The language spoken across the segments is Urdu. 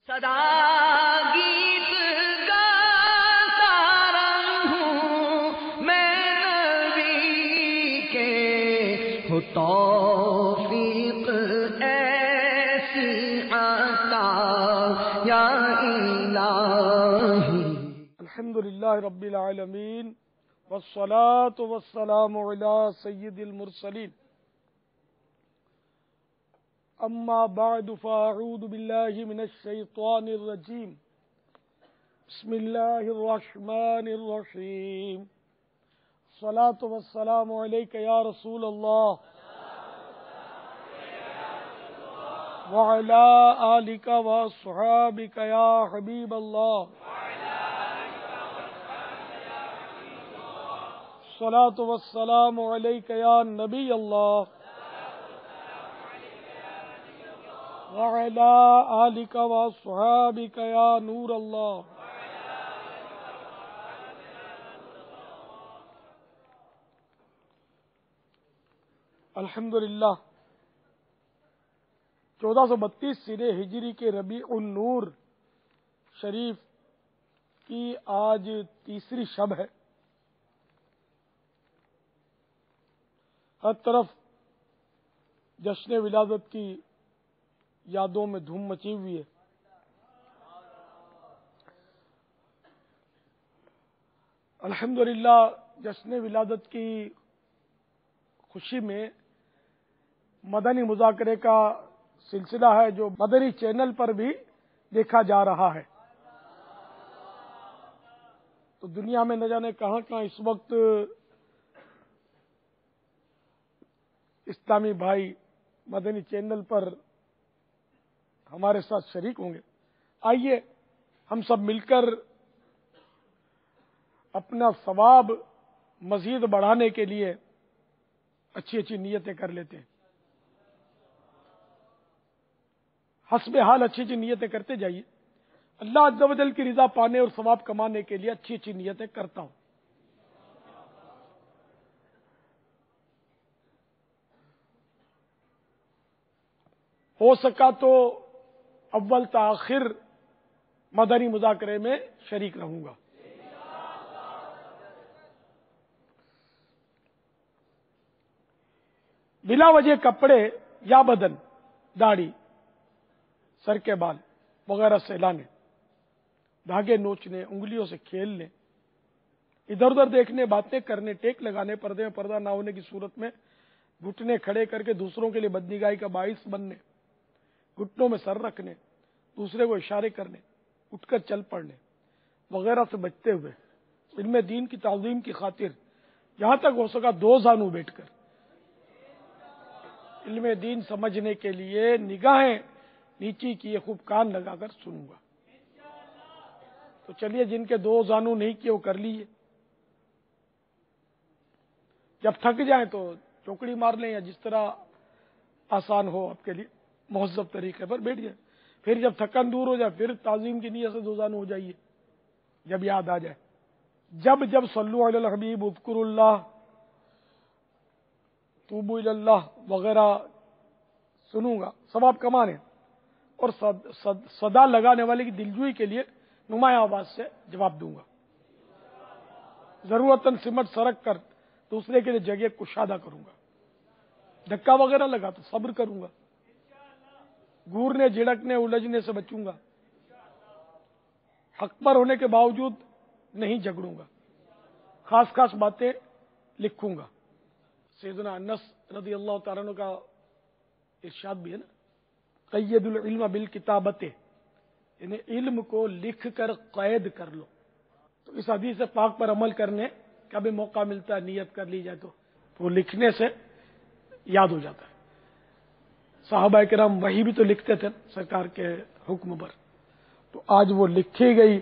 صدا گیت گاتا رہوں میں نبی کے، ہو توفیق ایسی عطا یا الہی۔ الحمدللہ رب العالمین والصلاة والسلام علی سید المرسلین، اما بعد فاعوذ باللہ من الشیطان الرجیم، بسم اللہ الرحمن الرحیم، الصلاة والسلام علیک یا رسول اللہ وعلی آلک واصحابک یا حبیب اللہ، الصلاة والسلام علیک یا نبی اللہ وعلی آلک واصحابک یا نور اللہ۔ الحمدللہ 1432 سنہ ہجری کے ربیع النور شریف کی آج تیسری شب ہے۔ ہر طرف جشن ولادت کی یادوں میں دھوم مچی ہوئی ہے۔ الحمدللہ جشن ولادت کی خوشی میں مدنی مذاکرے کا سلسلہ ہے جو مدنی چینل پر بھی دیکھا جا رہا ہے۔ تو دنیا میں نہ جانے کہاں کہاں اس وقت اسلامی بھائی مدنی چینل پر ہمارے ساتھ شریک ہوں گے۔ آئیے ہم سب مل کر اپنا ثواب مزید بڑھانے کے لیے اچھی اچھی نیتیں کر لیتے ہیں۔ حسب حال اچھی اچھی نیتیں کرتے جائیے۔ اللہ عز و جل کی رضا پانے اور ثواب کمانے کے لیے اچھی اچھی نیتیں کرتا ہوں۔ ہو سکا تو اول تاخیر مدنی مذاکرے میں شریک رہوں گا۔ بلا وجہ کپڑے یا بدن، داڑھی، سر کے بال وغیرہ سہلانے، دھاگے نوچنے، انگلیوں سے کھیلنے، ادھر ادھر دیکھنے، باتیں کرنے، ٹیک لگانے، پردے میں پردہ نہ ہونے کی صورت میں گھٹنے کھڑے کر کے دوسروں کے لیے بدنگاہی کا باعث بننے، گھٹنوں میں سر رکھنے، دوسرے کو اشارے کرنے، اٹھ کر چل پڑنے وغیرہ سے بچتے ہوئے علم دین کی تعظیم کی خاطر جہاں تک ہو سکا دو زانو بیٹھ کر علم دین سمجھنے کے لیے نگاہیں نیچی کیے خوب کان لگا کر سنوں گا۔ تو چلیے جن کے دو زانو نہیں کیے وہ کر لیجیے، جب تھک جائیں تو چوکڑی مار لیں یا جس طرح آسان ہو آپ کے لیے مہذب طریقے پر بیٹھ جائیں۔ پھر جب تھکن دور ہو جائے پھر تعظیم کی نیت سے دو زانو ہو جائیے جب یاد آ جائے۔ جب صلو علی الحبیب اذکروا اللہ توبوا الی اللہ وغیرہ سنوں گا، ثواب کمانے اور صدا لگانے والے کی دلجوئی کے لیے نمایاں آواز سے جواب دوں گا۔ ضرورتاً سمٹ سرک کر دوسرے کے لیے جگہ کشادہ کروں گا۔ دھکا وغیرہ لگا تو صبر کروں گا، گورنے جھڑکنے الجھنے سے بچوں گا، حق پر ہونے کے باوجود نہیں جھگڑوں گا، خاص خاص باتیں لکھوں گا۔ سیدنا انس رضی اللہ تعالیٰ عنہ کا ارشاد بھی ہے نا، قید العلم بالکتابت، یعنی علم کو لکھ کر قید کر لو۔ تو اس حدیث پاک پر عمل کرنے کا بھی موقع ملتا ہے، نیت کر لی جائے تو وہ لکھنے سے یاد ہو جاتا ہے۔ صحابہ کرام وہی بھی تو لکھتے تھے سرکار کے حکم پر، تو آج وہ لکھی گئی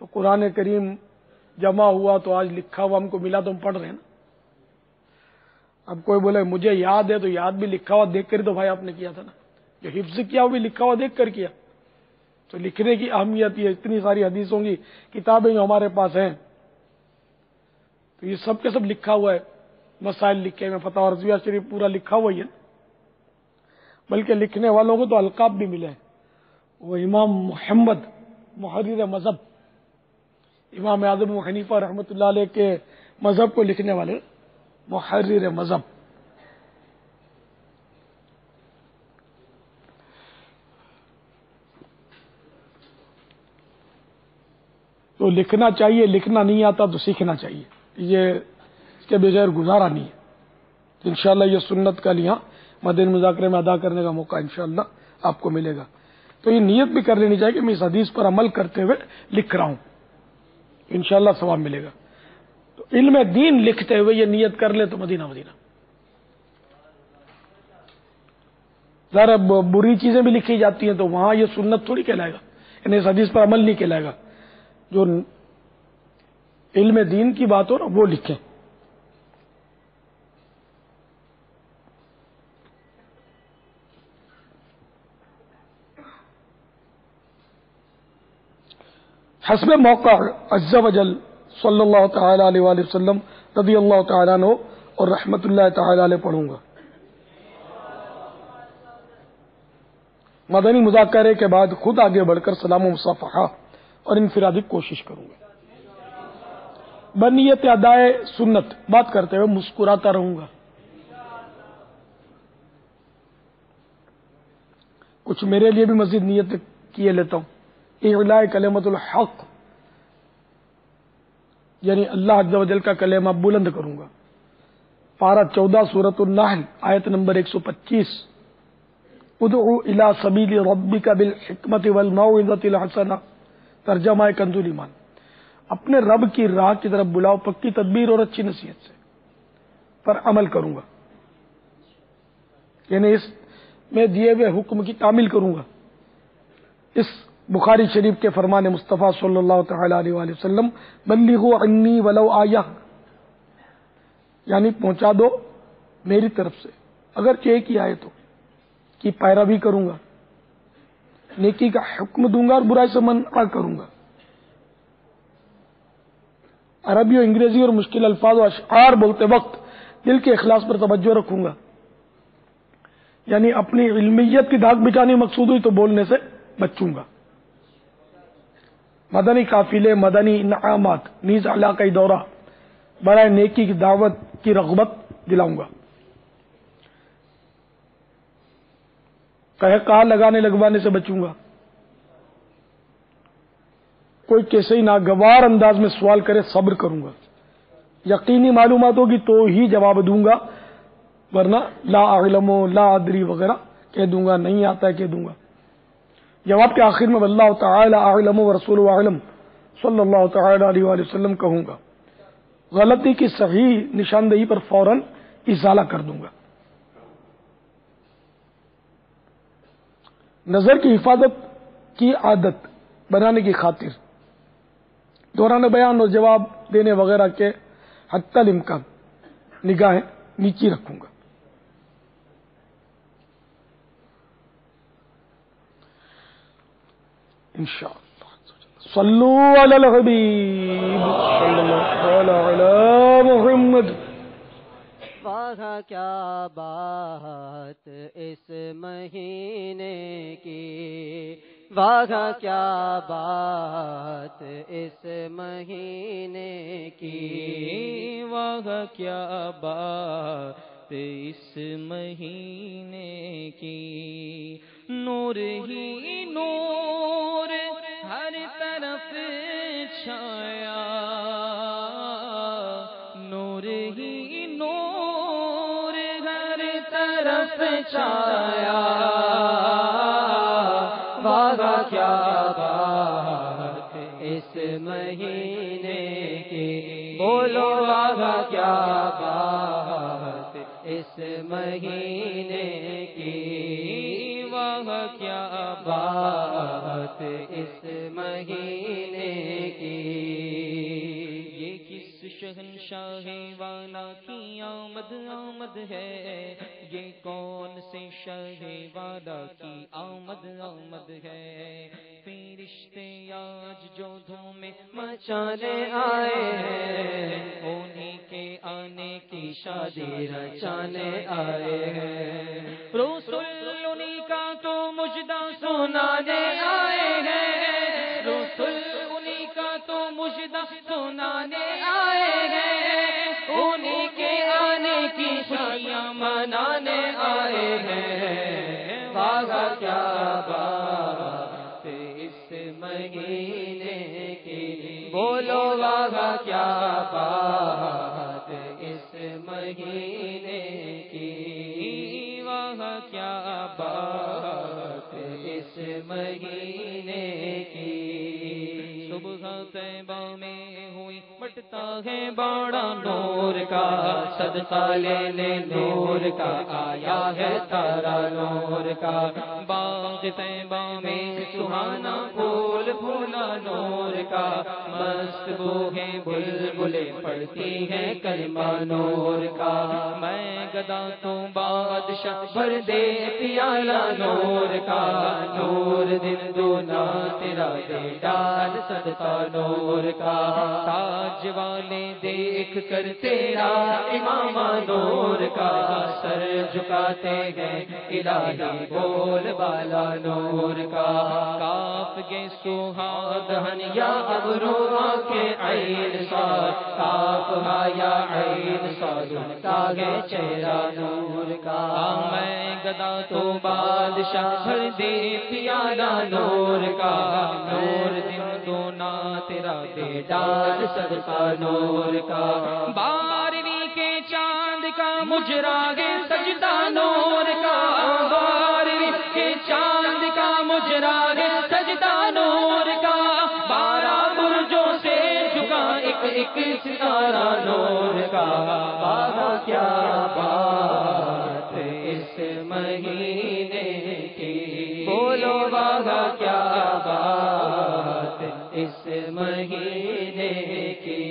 تو قرآن کریم جمع ہوا تو آج لکھا ہوا ہم کو ملا تو ہم پڑھ رہے ہیں نا۔ اب کوئی بولے مجھے یاد ہے تو یاد بھی لکھا ہوا دیکھ کر تو بھائی آپ نے کیا تھا نا، جو حفظ کیا وہ بھی لکھا ہوا دیکھ کر کیا۔ تو لکھنے کی اہمیت یہ، اتنی ساری حدیثوں کی کتابیں جو ہمارے پاس ہیں تو یہ سب کے سب لکھا ہوا ہے، مسائل لکھے میں فتح رضویہ شریف پورا لکھا ہوا ہی ہے، بلکہ لکھنے والوں کو تو القاب بھی ملے ہیں۔ وہ امام محمد محرر مذہب، امام اعظم ابو حنیفہ رحمۃ اللہ علیہ کے مذہب کو لکھنے والے محرر مذہب. تو لکھنا چاہیے، لکھنا نہیں آتا تو سیکھنا چاہیے، یہ اس کے بغیر گزارا نہیں ہے. انشاءاللہ یہ سنت کا یہاں مدین مذاکرے میں ادا کرنے کا موقع انشاءاللہ آپ کو ملے گا. تو یہ نیت بھی کر لینی چاہیے کہ میں اس حدیث پر عمل کرتے ہوئے لکھ رہا ہوں، انشاءاللہ ثواب ملے گا. تو علم دین لکھتے ہوئے یہ نیت کر لے تو مدینہ مدینہ. ذرا بری چیزیں بھی لکھی جاتی ہیں تو وہاں یہ سنت تھوڑی کہلائے گا، یعنی اس حدیث پر عمل نہیں کہلائے گا. جو علم دین کی بات ہو نا وہ لکھیں. حسب موقع عز و جل صلی اللہ تعالی علیہ وآلہ وسلم رضی اللہ تعالیٰ عنہ اور رحمت اللہ تعالی علیہ پڑھوں گا. مدنی مذاکرے کے بعد خود آگے بڑھ کر سلام و مصافحہ اور انفرادی کوشش کروں گا. بنیت ادائے سنت بات کرتے ہوئے مسکراتا رہوں گا. کچھ میرے لیے بھی مزید نیت کیے لیتا ہوں. اعلاء کلمۃ الحق، یعنی اللہ عز و جل کا کلمہ بلند کروں گا. پارہ 14 سورۃ النحل آیت نمبر 125. ادعو الی سبیل ربک بالحکمت والموعظۃ الحسنہ، ترجمہ کنز ایمان. اپنے رب کی راہ کی طرف بلاؤ پکی تدبیر اور اچھی نصیحت سے، پر عمل کروں گا، یعنی اس میں دیے ہوئے حکم کی تعمیل کروں گا. اس بخاری شریف کے فرمان مصطفیٰ صلی اللہ تعالی علیہ وآلہ وسلم بلغوا عنی ولو آیہ، یعنی پہنچا دو میری طرف سے اگر ایک ہی آئے تو، کی پیروی کروں گا، نیکی کا حکم دوں گا اور برائی سے منع کروں گا. عربی و انگریزی اور مشکل الفاظ و اشعار بولتے وقت دل کے اخلاص پر توجہ رکھوں گا. یعنی اپنی علمیت کی داغ بچانی مقصود ہوئی تو بولنے سے بچوں گا. مدنی قافلے، مدنی انعامات، نیز علاقائی دورہ برائے نیکی کی دعوت کی رغبت دلاؤں گا. کہا لگانے لگوانے سے بچوں گا. کوئی کیسے ہی ناگوار انداز میں سوال کرے صبر کروں گا. یقینی معلومات ہوگی تو ہی جواب دوں گا، ورنہ لا اعلم لا ادری وغیرہ کہہ دوں گا، نہیں آتا ہے کہہ دوں گا. جواب کے آخر میں واللہ تعالی اعلم ورسول اعلم صلی اللہ تعالی علیہ وآلہ وسلم کہوں گا. غلطی کی صحیح نشاندہی پر فوراً ازالہ کر دوں گا. نظر کی حفاظت کی عادت بنانے کی خاطر دوران بیان اور جواب دینے وغیرہ کے حتی الامکان نگاہیں نیچی رکھوں گا. انشاءاللہ صلو علی الحبیب صلی اللہ علی محمد. واہ کیا بات اس مہینے کی، واہ کیا بات اس مہینے کی، واہ کیا بات اس مہینے کی. نور ہی نور ہر طرف چھایا، نور ہی نور ہر طرف چھایا. واہ کیا بات اس مہینے کی، بولو واہ کیا بات اس مہینے کی، واہ کیا بات اس مہینے کی. یہ کس شہنشاہ والا کی آمد آمد ہے، یہ کون سے شاہ والا کی آمد آمد ہے. فرشتے آج جو دھومیں مچانے آئے ہیں، انہیں کے آنے کی شادی رچانے آئے ہیں. رسول انہیں کا تو مجدہ سنانے بتانے آئے ہیں، رسول انہی کا تو مجدہ سنانے آئے ہیں، انہی کے آنے کی خوشیاں منانے آئے ہیں۔ واہ کیا بات اس مہینے کی، بولو واہ کیا بات اس مہینے کی، واہ کیا بات اس مہینے کی۔ صبح طیبہ میں ہوئی بٹتا ہے بڑا نور کا، صدقہ لے لے نور کا، آیا ہے تارا نور کا، باغ طیبہ میں سہانا پھول پھولا نور کا، مست بو ہے بلبلیں پڑتی ہے کلمہ نور کا، میں گدا تو بادشاہ بھر دے پیالہ نور کا، نور دن دونا تیرا دے ڈال صدقہ نور کا، تاج والے دیکھ کر تیرا امامہ نور کا، سر جھکاتے ہیں الہی بول بالا نور کا، کاف گے سہاد دہن یا ابرو آنکھیں عین ساتھ، کاف ہا یا عین ساتھ، کا ہے چہرہ نور کا، میں گدا تو بادشاہ بھر دے پیالہ نور کا، نور دن دونا تیرا دے ڈال صدقہ نور کا، 12ویں کے چاند کا مجرا ہے سجدہ نور کا، 12ویں کے چاند کا مجرا ہے سجدہ نور کا، 12 برجوں سے جھکا ایک ایک ستارہ نور کا، واہ کیا بات اس مہینے کی، بولو واہ کیا بات اس مہینے کی،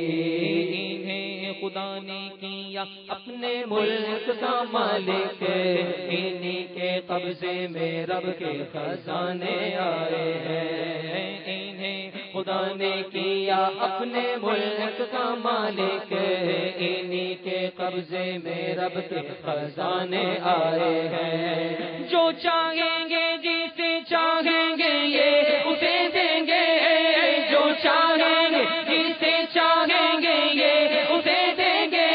انہیں خدا نے کیا اپنے ملک کا مالک، انہی کے قبضے میں رب کے خزانے آئے ہیں، انہیں خدا نے کیا اپنے ملک کا مالک، انہی کے قبضے میں رب کے خزانے آئے ہیں، جو چاہیں گے جسے چاہیں گے یہ اسے دیں گے، جو چاہیں گے جسے چاہیں گے یہ اسے دیں گے،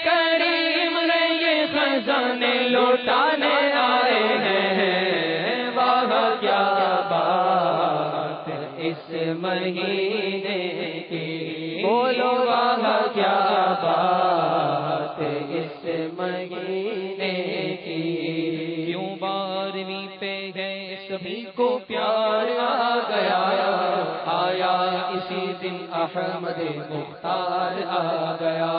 کریم ہے یہ خزانے لوٹانے آئے ہیں، واہ کیا بات اس مہینے کی، بولو واہ کیا بات اس مہینے کی، کیوں 12ویں پہ ہے سبھی کو پیار آ گیا، آیا اسی دن احمد مختار آ گیا،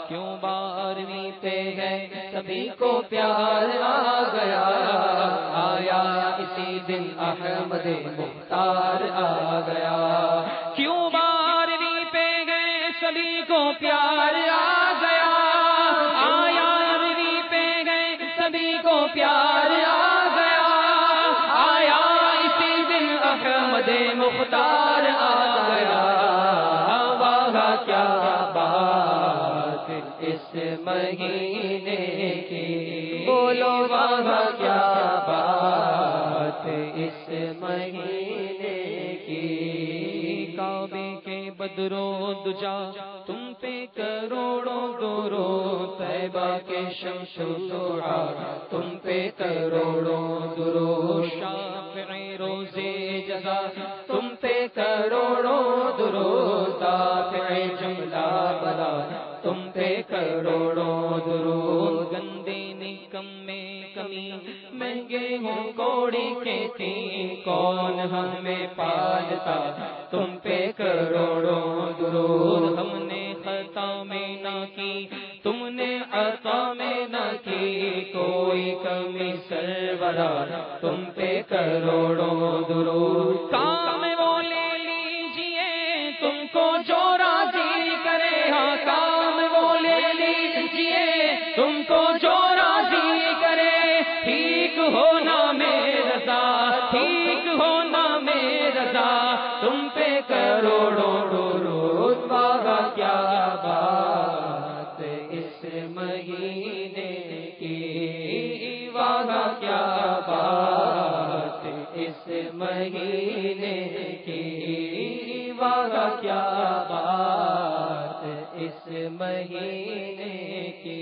کیوں 12ویں پہ ہے سبھی کو پیار آ گیا، آیا اسی دن احمد مختار آ گیا، کیوں 12ویں پہ گئے سبھی کو پیار آ گیا، آیا 12ویں پہ گئے سبھی کو پیار آ گیا، آیا اسی دن احمد مختار آ گیا، واہ کیا بات اس مہینے کی، بولو واہ کیا بات اس مہینے کی، کعبے کے بدرو دجا تم پہ کروڑوں درود، طیبہ کے شمس و ضحا تم پہ کروڑوں درود، شافع روزے جزا تم پہ کروڑوں درود، دافع جملہ بلا تم پہ کروڑوں درود، گندے نکم میں کمی مہنگے ہوں کوڑی کے تین، کون ہمیں پالتا تم پہ کروڑوں درود، ہم نے خطا میں نہ کی تم نے عطا میں نہ کی کوئی کمی، سرورا تم پہ کروڑوں درود، کام وہ لے لیجئے تم کو جو راضی کرے، ہاں کام وہ لے لیجئے تم کو جو راضی کرے، ٹھیک ہونا میں رضا، ٹھیک ہونا میں رضا تم پہ کروڑوں درود، واہ کیا بات اس مہینے کی، واہ کیا بات اس مہینے کی، واہ کیا بات اس مہینے کی،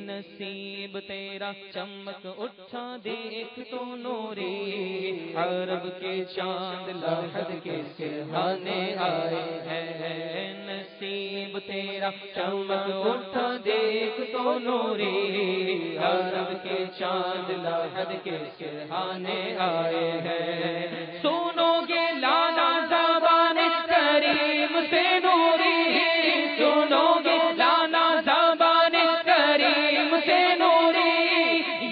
نصیب تیرا چمک اٹھا دیکھ تو نوری، عرب کے چاند لحد کے سرہانے آئے ہیں، نصیب تیرا چمک اٹھا دیکھ تو نوری، عرب کے چاند لحد کے سرہانے آئے ہیں، سنو گے لالا زبان کریم سے نوری، سنو گے لالا زبان کریم سے نوری،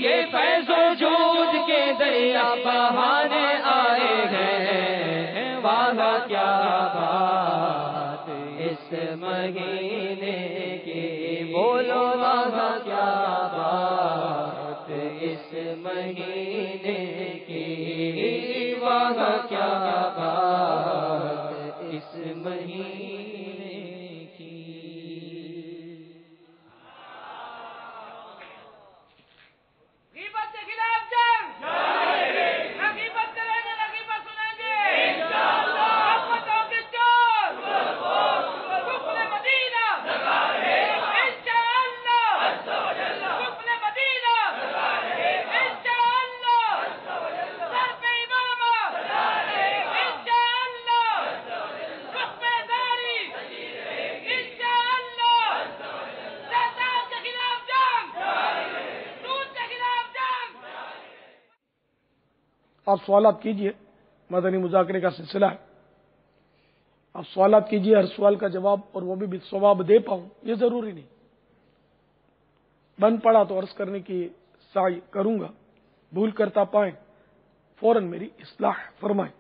یہ فیض و جود کے دریا بہانے آئے ہیں، واہ کیا بات اس مہینے کی، بولو واہ کیا بات اس مہینے کی، واہ کیا بات اس مہینے کی۔ غیبت کے خلاف جنگ، نہ غیبت کریں گے نہ غیبت سنیں گے، محبتوں کی چور، کفر مدینہ، انشاءاللہ، کفر مدینہ، انشاءاللہ، سر پہ امامہ، انشاءاللہ، رخ داری، انشاءاللہ، سردار کے خلاف جنگ، سود کے خلاف جنگ۔ آپ سوالات کیجئے، مدنی مذاکرے کا سلسلہ ہے، آپ سوالات کیجئے، ہر سوال کا جواب اور وہ بھی بالثواب دے پاؤں یہ ضروری نہیں، بن پڑا تو عرض کرنے کی سعی کروں گا، بھول کرتا پائیں فوراً میری اصلاح فرمائیں،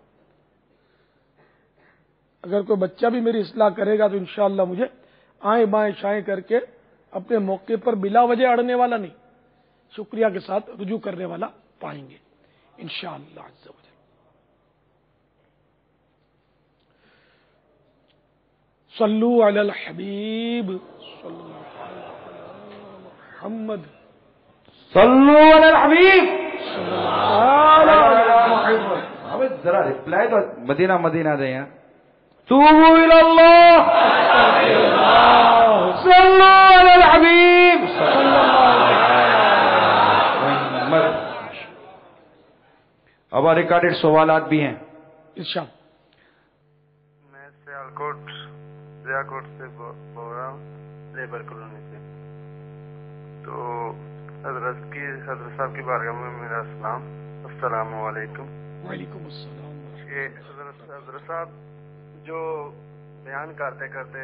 اگر کوئی بچہ بھی میری اصلاح کرے گا تو انشاءاللہ مجھے آئیں بائیں شائیں کر کے اپنے موقع پر بلا وجہ اڑنے والا نہیں، شکریہ کے ساتھ رجوع کرنے والا پائیں گے انشاءاللہ عز و جل۔ صلو علی الحبیب صلی اللہ علیہ محمد صلو علی الحبیب ہمیں ذرا رپلائی تو مدینہ مدینہ دیں یار۔ توبوا الی اللہ، صلو علی الحبیب محمد۔ اب ریکارڈڈ سوالات بھی ہیں۔ ارشاد۔ میں سیالکوٹ ضیاکوٹ سے بول رہا ہوں، لیبر کالونی سے۔ تو حضرت صاحب کی بارگاہ میں میرا سلام، السلام علیکم۔ وعلیکم السلام۔ کہ حضرت صاحب جو بیان کرتے کرتے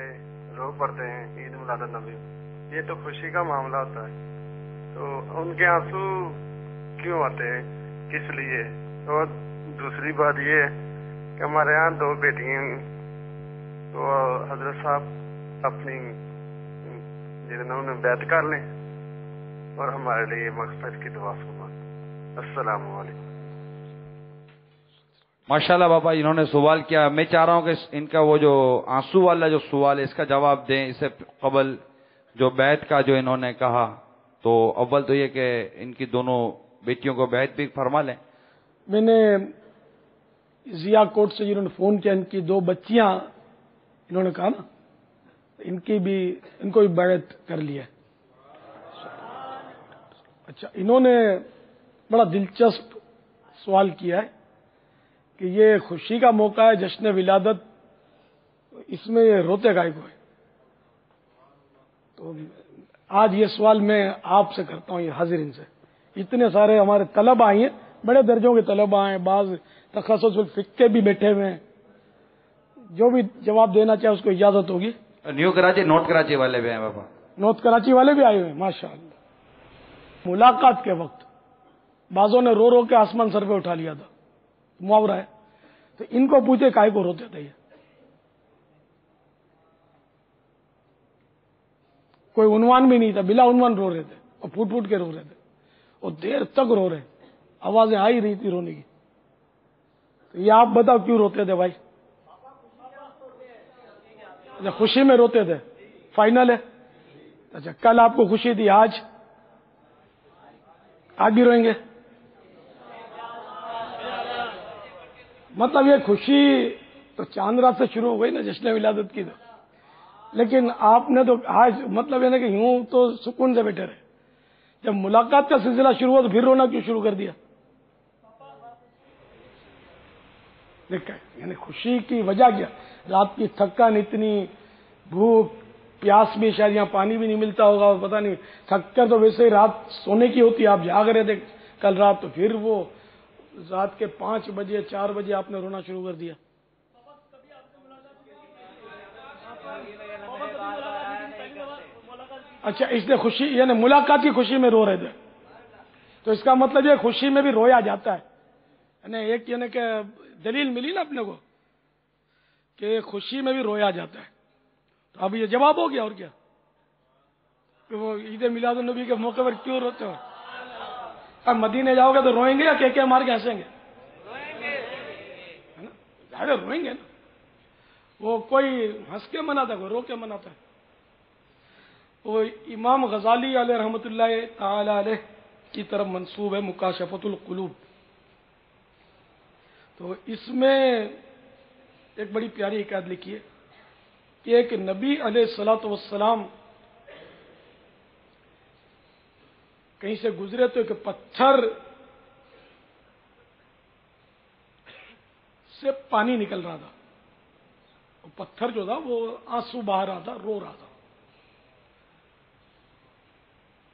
رو پڑتے ہیں عید میلاد النبی، یہ تو خوشی کا معاملہ ہوتا ہے، تو ان کے آنسو کیوں آتے ہیں، کس لیے؟ اور دوسری بات یہ ہے کہ ہمارے یہاں دو بیٹیاں، تو حضرت صاحب اپنی جنہوں نے بیعت کر لیں اور ہمارے لیے مغفرت کی دعا فرمائیں۔ السلام علیکم۔ ماشاءاللہ بابا انہوں نے سوال کیا، میں چاہ رہا ہوں کہ ان کا وہ جو آنسو والا جو سوال ہے اس کا جواب دیں، اس سے قبل جو بیعت کا جو انہوں نے کہا، تو اول تو یہ کہ ان کی دونوں بیٹیوں کو بیعت بھی فرما لیں۔ میں نے ضیا کوٹ سے جنہوں نے فون کیا، ان کی دو بچیاں انہوں نے کہا نا، ان کو بھی بیعت کر لیا۔ اچھا، انہوں نے بڑا دلچسپ سوال کیا ہے کہ یہ خوشی کا موقع ہے، جشن ولادت، اس میں یہ روتے کائے کو ہے؟ تو آج یہ سوال میں آپ سے کرتا ہوں، یہ حاضرین سے۔ اتنے سارے ہمارے طلبہ آئی ہیں، بڑے درجوں کے طلبہ ہیں، بعض تخصص الفقہ بھی بیٹھے ہوئے ہیں، جو بھی جواب دینا چاہے اس کو اجازت ہوگی۔ نیو کراچی نوٹ کراچی والے بھی ہیں بابا، نارتھ کراچی والے بھی آئے ہوئے ہیں ماشاءاللہ۔ ملاقات کے وقت بعضوں نے رو رو کے آسمان سر پہ اٹھا لیا تھا، محاورہ ہے، تو ان کو پوچھے کائے کو روتے تھے یہ؟ کوئی عنوان بھی نہیں تھا، بلا عنوان رو رہے تھے اور پھوٹ پھوٹ کے رو رہے تھے، اور دیر تک رو رہے، آوازیں آ ہی رہی تھی رونے کی۔ تو یہ آپ بتاؤ کیوں روتے تھے بھائی؟ اچھا، خوشی میں روتے تھے، فائنل ہے۔ اچھا، کل آپ کو خوشی تھی، آج بھی روئیں گے؟ مطلب یہ خوشی تو چاند رات سے شروع ہو گئی نا جشن ولادت کی، تو لیکن آپ نے تو آج مطلب ہے نا کہ یوں تو سکون سے بیٹھے رہے، جب ملاقات کا سلسلہ شروع ہوا تو پھر رونا کیوں شروع کر دیا؟ دیکھا یعنی خوشی کی وجہ کیا؟ رات کی تھکان اتنی، بھوک پیاس بھی، شاید یہاں پانی بھی نہیں ملتا ہوگا، پتہ نہیں، تھک کر تو ویسے ہی رات سونے کی ہوتی ہے، آپ جاگ رہے تھے کل رات، تو پھر وہ رات کے 5 بجے 4 بجے آپ نے رونا شروع کر دیا۔ اچھا، اس نے خوشی یعنی ملاقات کی خوشی میں رو رہے تھے، تو اس کا مطلب یہ خوشی میں بھی رویا جاتا ہے، یعنی ایک یعنی کہ دلیل ملی نا اپنے کو کہ خوشی میں بھی رویا جاتا ہے۔ تو اب یہ جواب ہو گیا، اور کیا کہ وہ عید میلاد النبی کے موقع پر کیوں روتے ہو؟ اب مدینے جاؤ گے تو روئیں گے یا کہ مار کے ہنسیں گے؟ ظاہر روئیں گے نا، وہ کوئی ہنس کے مناتا ہے، کوئی رو کے مناتا ہے۔ وہ امام غزالی علیہ رحمۃ اللہ تعالی علیہ کی طرف منسوب ہے مکاشفۃ القلوب، تو اس میں ایک بڑی پیاری حکایت لکھی ہے کہ ایک نبی علیہ الصلوۃ والسلام کہیں سے گزرے تو ایک پتھر سے پانی نکل رہا تھا، وہ پتھر جو تھا وہ آنسو بہا رہا تھا، رو رہا تھا۔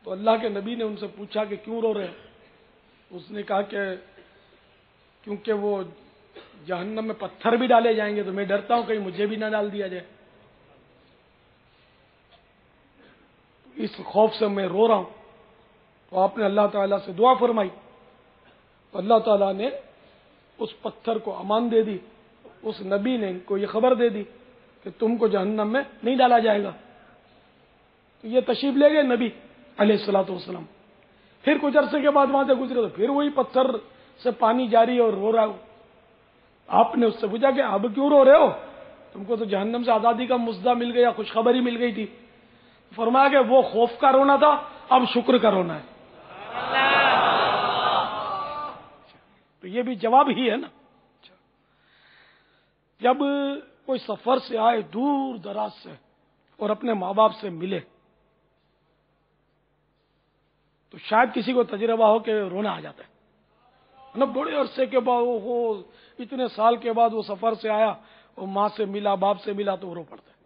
تو اللہ کے نبی نے ان سے پوچھا کہ کیوں رو رہے ہیں؟ اس نے کہا کہ کیونکہ وہ جہنم میں پتھر بھی ڈالے جائیں گے تو میں ڈرتا ہوں کہیں مجھے بھی نہ ڈال دیا جائے، اس خوف سے میں رو رہا ہوں۔ تو آپ نے اللہ تعالیٰ سے دعا فرمائی، تو اللہ تعالیٰ نے اس پتھر کو امان دے دی، اس نبی نے ان کو یہ خبر دے دی کہ تم کو جہنم میں نہیں ڈالا جائے گا۔ تو یہ تشریف لے گئے نبی علیہ الصلوۃ والسلام، پھر کچھ عرصے کے بعد وہاں سے گزرے تو پھر وہی پتھر سے پانی جاری اور رو رہا ہو۔ آپ نے اس سے پوچھا کہ اب کیوں رو رہے ہو؟ تم کو تو جہنم سے آزادی کا مژدہ مل گیا، خوشخبری مل گئی تھی۔ فرمایا کہ وہ خوف کا رونا تھا، اب شکر کا رونا ہے۔ تو یہ بھی جواب ہی ہے نا۔ جب کوئی سفر سے آئے دور دراز سے اور اپنے ماں باپ سے ملے تو شاید کسی کو تجربہ ہو کہ رونا آ جاتا ہے نا، بڑے عرصے کے بعد وہ اتنے سال کے بعد وہ سفر سے آیا، وہ ماں سے ملا، باپ سے ملا تو وہ رو پڑتا ہے۔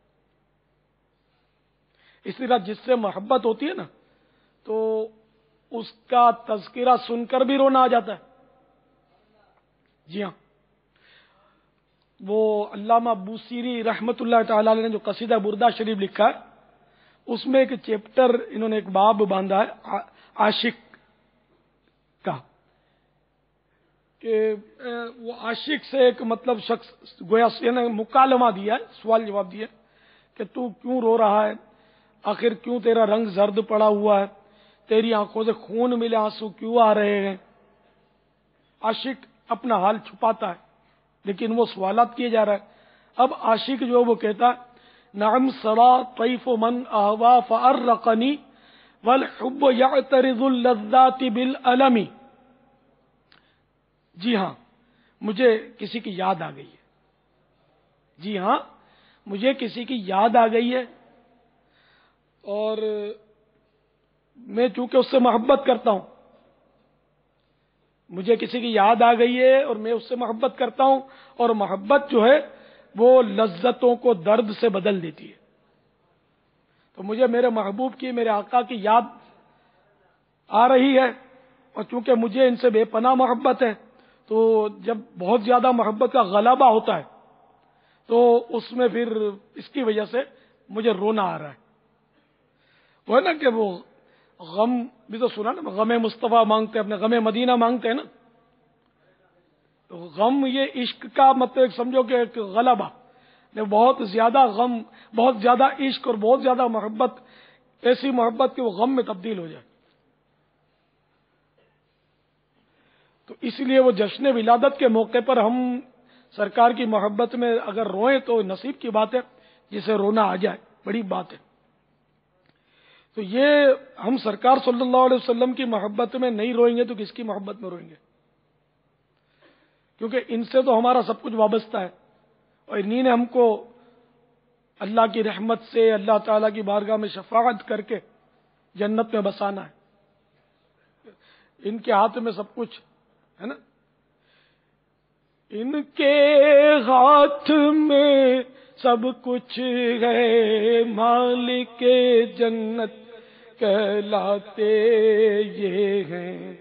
اسی طرح جس سے محبت ہوتی ہے نا تو اس کا تذکرہ سن کر بھی رونا آ جاتا ہے۔ جی ہاں، وہ علامہ بوسیری رحمت اللہ تعالی علیہ نے جو قصیدہ بردہ شریف لکھا ہے، اس میں ایک چیپٹر انہوں نے ایک باب باندھا ہے عاشق کا، کہ وہ عاشق سے ایک مطلب شخص گویا یعنی مکالمہ دیا ہے، سوال جواب دیا کہ تو کیوں رو رہا ہے، آخر کیوں تیرا رنگ زرد پڑا ہوا ہے، تیری آنکھوں سے خون ملے آنسو کیوں آ رہے ہیں۔ عاشق اپنا حال چھپاتا ہے لیکن وہ سوالات کیے جا رہا ہے۔ اب عاشق جو وہ کہتا ہے نعم سرا طیف من اہوا فارقنی والحب یعترض اللذات بالالم۔ جی ہاں، مجھے کسی کی یاد آ گئی ہے، جی ہاں مجھے کسی کی یاد آ گئی ہے، اور میں چونکہ اس سے محبت کرتا ہوں، مجھے کسی کی یاد آ گئی ہے اور میں اس سے محبت کرتا ہوں، اور محبت جو ہے وہ لذتوں کو درد سے بدل دیتی ہے۔ تو مجھے میرے محبوب کی، میرے آقا کی یاد آ رہی ہے، اور چونکہ مجھے ان سے بے پناہ محبت ہے تو جب بہت زیادہ محبت کا غلبہ ہوتا ہے تو اس میں پھر اس کی وجہ سے مجھے رونا آ رہا ہے۔ وہ ہے نا کہ وہ غم بھی تو سنا نا، غم مصطفیٰ مانگتے اپنے غم مدینہ مانگتے ہیں نا، تو غم یہ عشق کا مطلب سمجھو کہ ایک غلبہ، بہت زیادہ غم، بہت زیادہ عشق اور بہت زیادہ محبت، ایسی محبت کہ وہ غم میں تبدیل ہو جائے۔ تو اس لیے وہ جشن ولادت کے موقع پر ہم سرکار کی محبت میں اگر روئیں تو نصیب کی بات ہے، جسے رونا آ جائے بڑی بات ہے۔ تو یہ ہم سرکار صلی اللہ علیہ وسلم کی محبت میں نہیں روئیں گے تو کس کی محبت میں روئیں گے؟ کیونکہ ان سے تو ہمارا سب کچھ وابستہ ہے، اور انہی نے ہم کو اللہ کی رحمت سے اللہ تعالیٰ کی بارگاہ میں شفاعت کر کے جنت میں بسانا ہے. ان کے ہاتھ میں سب کچھ ہے نا. ان کے ہاتھ میں سب کچھ ہے، مالک جنت کہلاتے یہ ہیں.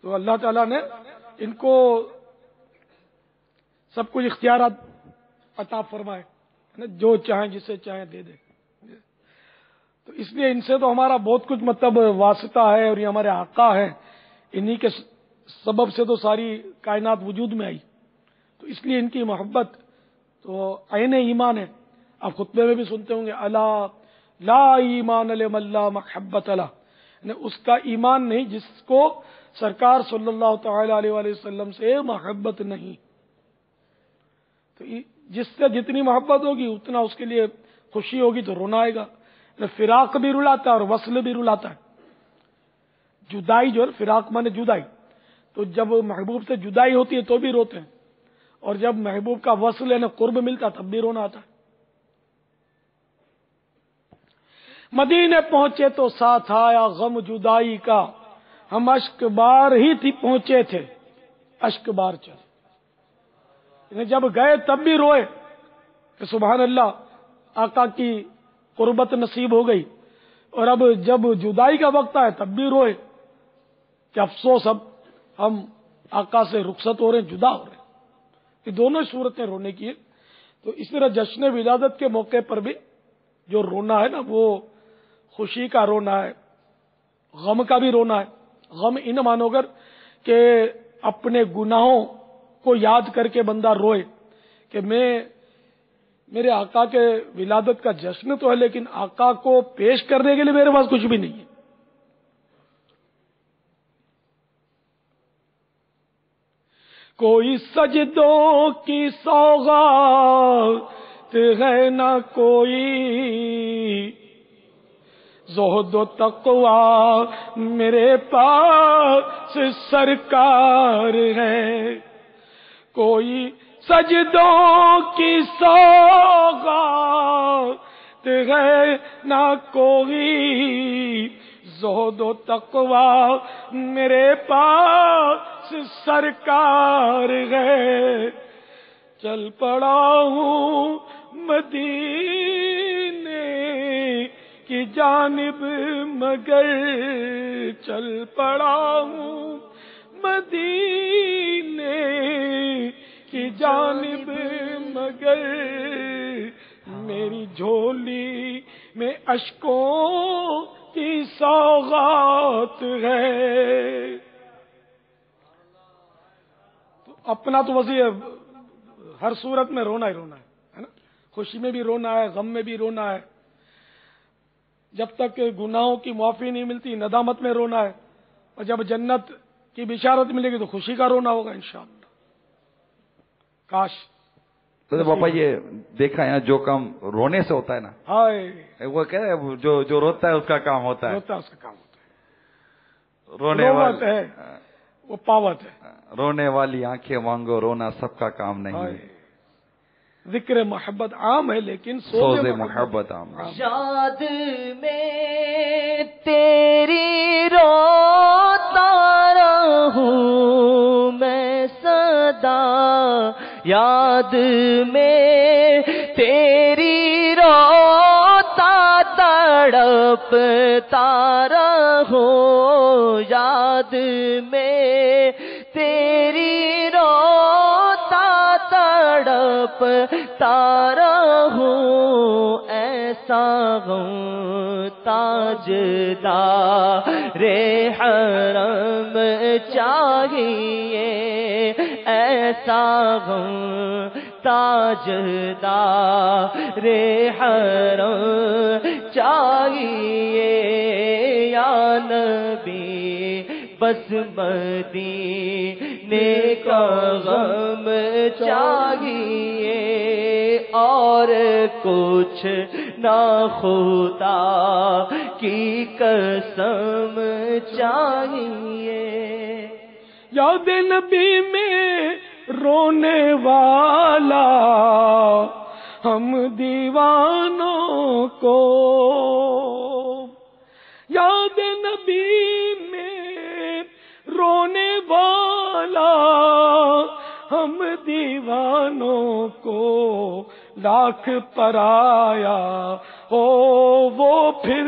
تو اللہ تعالیٰ نے ان کو سب کچھ اختیارات عطا فرمائے، جو چاہیں جسے چاہیں دے دے. تو اس لیے ان سے تو ہمارا بہت کچھ مطلب واسطہ ہے، اور یہ ہمارے آقا ہیں، انہی کے سبب سے تو ساری کائنات وجود میں آئی. تو اس لیے ان کی محبت تو عین ایمان ہے. آپ خطبے میں بھی سنتے ہوں گے، الا لا ایمان لمن لا محبت له، یعنی اس کا ایمان نہیں جس کو سرکار صلی اللہ تعالی علیہ وآلہ وسلم سے محبت نہیں. تو جس سے جتنی محبت ہوگی اتنا اس کے لیے خوشی ہوگی، تو رونا آئے گا. فراق بھی رلاتا ہے اور وصل بھی رلاتا ہے. جدائی جو ہے، فراق مانے جدائی، تو جب محبوب سے جدائی ہوتی ہے تو بھی روتے ہیں، اور جب محبوب کا وصل یعنی قرب ملتا تب بھی رونا آتا ہے. مدینے پہنچے تو ساتھ آیا غم جدائی کا، ہم اشک بار ہی تھی پہنچے تھے، اشک بار چلے. یعنی جب گئے تب بھی روئے کہ سبحان اللہ آقا کی قربت نصیب ہو گئی، اور اب جب جدائی کا وقت آئے تب بھی روئے کہ افسوس اب ہم آقا سے رخصت ہو رہے ہیں، جدا ہو رہے ہیں. یہ دونوں صورتیں رونے کی ہیں. تو اس طرح جشن ولادت کے موقع پر بھی جو رونا ہے نا، وہ خوشی کا رونا ہے، غم کا بھی رونا ہے. غم ان مانو گر کہ اپنے گناہوں کو یاد کر کے بندہ روئے کہ میرے آقا کے ولادت کا جشن تو ہے، لیکن آقا کو پیش کرنے کے لیے میرے پاس کچھ بھی نہیں ہے. کوئی سجدوں کی سوغات ہے نہ کوئی، زہد و تقوی میرے پاس سرکار ہے. کوئی سجدوں کی سوغات ہے نہ کوئی، زہد و تقوی میرے پاس سرکار ہے. چل پڑا ہوں مدینے کی جانب مگر، چل پڑا ہوں مدینے کی جانب مگر، میری جھولی میں اشکوں کی سوغات ہے. تو اپنا تو وسیع ہر صورت میں رونا ہی رونا ہے نا. خوشی میں بھی رونا ہے، غم میں بھی رونا ہے. جب تک گناہوں کی معافی نہیں ملتی ندامت میں رونا ہے، اور جب جنت کی بشارت ملے گی تو خوشی کا رونا ہوگا انشاءاللہ. کاش. تو پاپا یہ دیکھا ہے جو کام رونے سے ہوتا ہے نا، ہائے وہ کہہ رہے جو روتا ہے اس کا کام ہوتا ہے. روتا اس کا کام ہوتا ہے. رونے روت ہے وہ پاوت ہے. رونے والی آنکھیں مانگو، رونا سب کا کام نہیں ہے. ذکر محبت عام ہے لیکن سوز محبت عام. یاد میں تیری روتا رہوں میں سدا، یاد میں تیری روتا تڑپتا رہوں، یاد میں تیری روتا تڑپتا رہوں. ایسا غم تاجدار حرم چاہیے، ایسا غم تاجدار حرم چاہیے. یا نبی بس مدینے کا غم چاہیے، اور کچھ نہ خدا کی قسم چاہیے. یاد نبی میں رونے والا ہم دیوانوں کو، یاد نبی میں رونے والا ہم دیوانوں کو، لاکھ پرایا ہو وہ پھر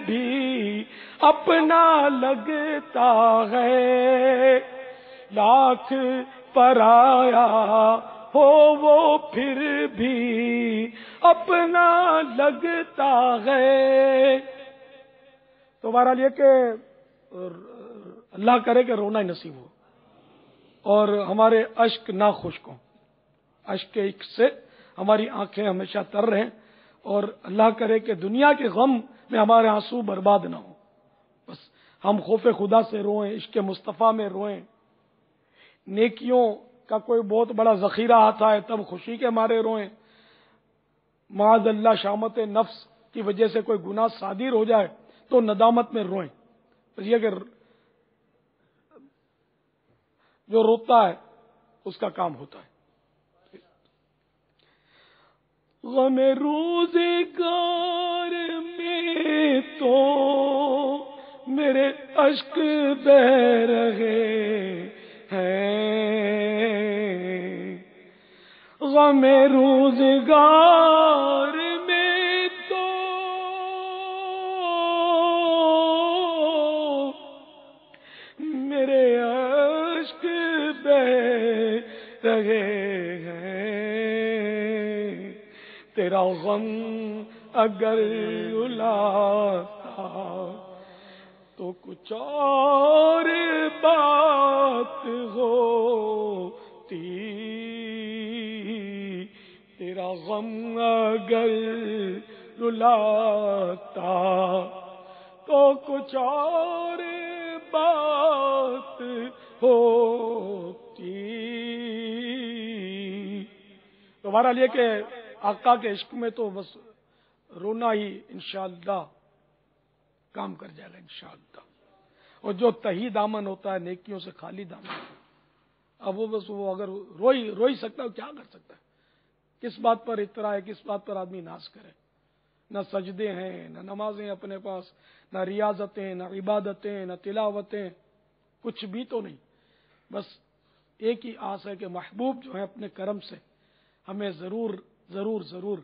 بھی اپنا لگتا ہے، لاکھ پرایا ہو وہ پھر بھی اپنا لگتا ہے۔ تو بہرحال یہ کہ اللہ کرے کہ رونا ہی نصیب ہو اور ہمارے اشک نہ خشک ہوں، اشک عشق سے ہماری آنکھیں ہمیشہ تر رہیں، اور اللہ کرے کہ دنیا کے غم میں ہمارے آنسو برباد نہ ہوں، بس ہم خوف خدا سے روئیں، عشق مصطفیٰ میں روئیں، نیکیوں کا کوئی بہت بڑا ذخیرہ آتا ہے تب خوشی کے مارے روئیں، معاذ اللہ شامت نفس کی وجہ سے کوئی گناہ صادر ہو جائے تو ندامت میں روئیں۔ یہ کہ جو روتا ہے اس کا کام ہوتا ہے۔ غم روزگار میں تو میرے اشک بہ رہے ہیں، غم روزگار میں تو میرے اشک بہ رہے ہیں، تیرا غم اگر الاتا تو کچھ اور بات ہوتی، تیرا غم اگر رلاتا تو کچھ اور بات ہوتی۔ تو بہرحال یہ کہ آقا کے عشق میں تو بس رونا ہی انشاءاللہ کام کر جائے گا انشاءاللہ، اور جو تہی دامن ہوتا ہے نیکیوں سے خالی دامن، اب وہ بس وہ اگر رو ہی سکتا ہے کیا کر سکتا ہے، کس بات پر اترا ہے، کس بات پر آدمی ناز کرے، نہ سجدے ہیں، نہ نمازیں اپنے پاس، نہ ریاضتیں، نہ عبادتیں، نہ تلاوتیں، کچھ بھی تو نہیں، بس ایک ہی آس ہے کہ محبوب جو ہے اپنے کرم سے ہمیں ضرور ضرور ضرور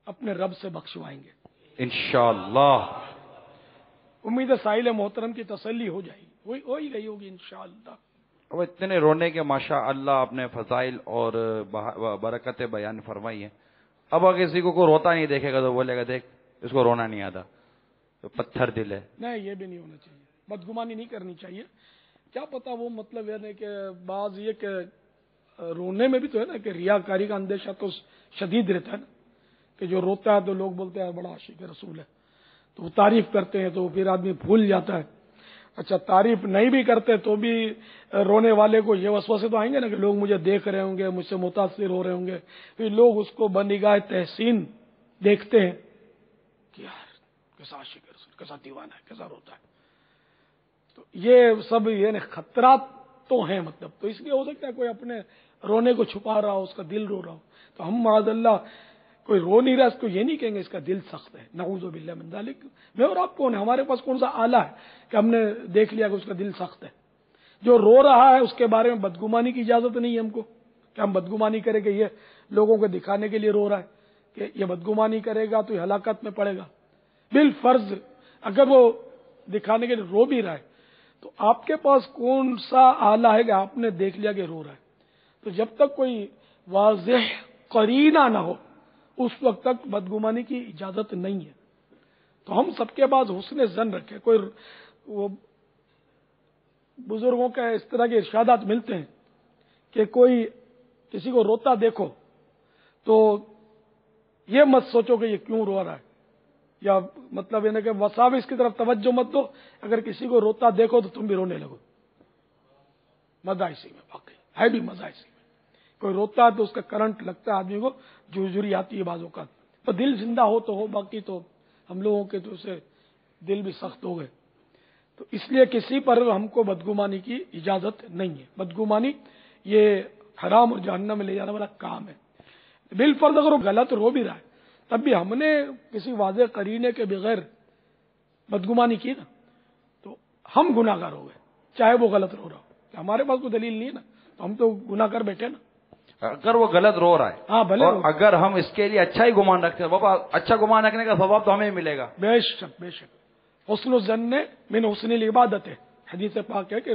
اپنے رب سے بخشوائیں گے انشاءاللہ۔ امید ہے سائل محترم کی تسلی ہو جائے گی، ہو ہی گئی ہوگی انشاءاللہ۔ اب اتنے رونے کے ماشاء اللہ اپنے فضائل اور برکتیں بیان فرمائی ہیں، اب اگر کسی کو روتا نہیں دیکھے گا تو بولے گا دیکھ اس کو رونا نہیں آتا، تو پتھر دل ہے۔ نہیں، یہ بھی نہیں ہونا چاہیے، بدگمانی نہیں کرنی چاہیے۔ کیا پتا وہ مطلب یہ نہیں کہ بعض یہ کہ رونے میں بھی تو ہے نا کہ ریاکاری کا اندیشہ تو شدید رہتا ہے نا، کہ جو روتا ہے تو لوگ بولتے ہیں بڑا عاشق رسول ہے، تو وہ تعریف کرتے ہیں تو پھر آدمی بھول جاتا ہے۔ اچھا تعریف نہیں بھی کرتے تو بھی رونے والے کو یہ وسوسے تو آئیں گے نا کہ لوگ مجھے دیکھ رہے ہوں گے، مجھ سے متاثر ہو رہے ہوں گے، پھر لوگ اس کو بنگاہ تحسین دیکھتے ہیں کہ یار کیسا عاشق رسول، کیسا دیوانہ ہے، کیسا روتا ہے۔ تو یہ سب یہ خطرات تو ہیں، مطلب تو اس لیے ہو سکتا ہے کوئی اپنے رونے کو چھپا رہا ہو، اس کا دل رو رہا ہو، تو ہم معاذ اللہ کوئی رو نہیں رہا اس کو یہ نہیں کہیں گے اس کا دل سخت ہے، نعوذ باللہ من ذالک۔ میں اور آپ کون ہے، ہمارے پاس کون سا آلہ ہے کہ ہم نے دیکھ لیا کہ اس کا دل سخت ہے؟ جو رو رہا ہے اس کے بارے میں بدگمانی کی اجازت نہیں ہے ہم کو کہ ہم بدگمانی کریں کہ یہ لوگوں کو دکھانے کے لیے رو رہا ہے، کہ یہ بدگمانی کرے گا تو یہ ہلاکت میں پڑے گا۔ بالفرض اگر وہ دکھانے کے لیے رو بھی رہا ہے تو آپ کے پاس کون سا آلہ ہے کہ آپ نے دیکھ لیا کہ رو رہا ہے؟ تو جب تک کوئی واضح قرینہ نہ ہو اس وقت تک بدگمانی کی اجازت نہیں ہے۔ تو ہم سب کے پاس حسن ظن رکھیں۔ کوئی وہ بزرگوں کے اس طرح کے ارشادات ملتے ہیں کہ کوئی کسی کو روتا دیکھو تو یہ مت سوچو کہ یہ کیوں رو رہا ہے، یا مطلب یہ کہ وساوس کی طرف توجہ مت دو، اگر کسی کو روتا دیکھو تو تم بھی رونے لگو۔ مزہ اسی میں، واقعی ہے بھی مزہ اسی میں۔ کوئی روتا ہے تو اس کا کرنٹ لگتا ہے آدمی کو، جھرجھری آتی ہے بعضوں کا، تو دل زندہ ہو تو ہو، باقی تو ہم لوگوں کے تو سے دل بھی سخت ہو گئے۔ تو اس لیے کسی پر ہم کو بدگمانی کی اجازت نہیں ہے. بدگمانی یہ حرام اور جہنم میں لے جانے والا کام ہے. بالفرض اگر وہ غلط رو بھی رہا ہے تب بھی ہم نے کسی واضح قرینے کے بغیر بدگمانی کی نا تو ہم گناہ گار ہو گئے، چاہے وہ غلط رو رہا ہو. ہمارے پاس کوئی دلیل نہیں ہے نا تو ہم تو گناہ کر بیٹھے نا. اگر وہ غلط رو رہا ہے ہاں بھلے اور اگر ہم اس کے لیے اچھا ہی گمان رکھتے ہیں، بابا اچھا گمان رکھنے کا ثواب تو ہمیں ملے گا. بے شک بے شک. حسن الظن من حسن العبادت ہے، حدیث پاک ہے کہ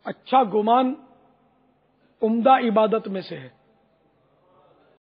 اچھا گمان عمدہ عبادت میں سے ہے.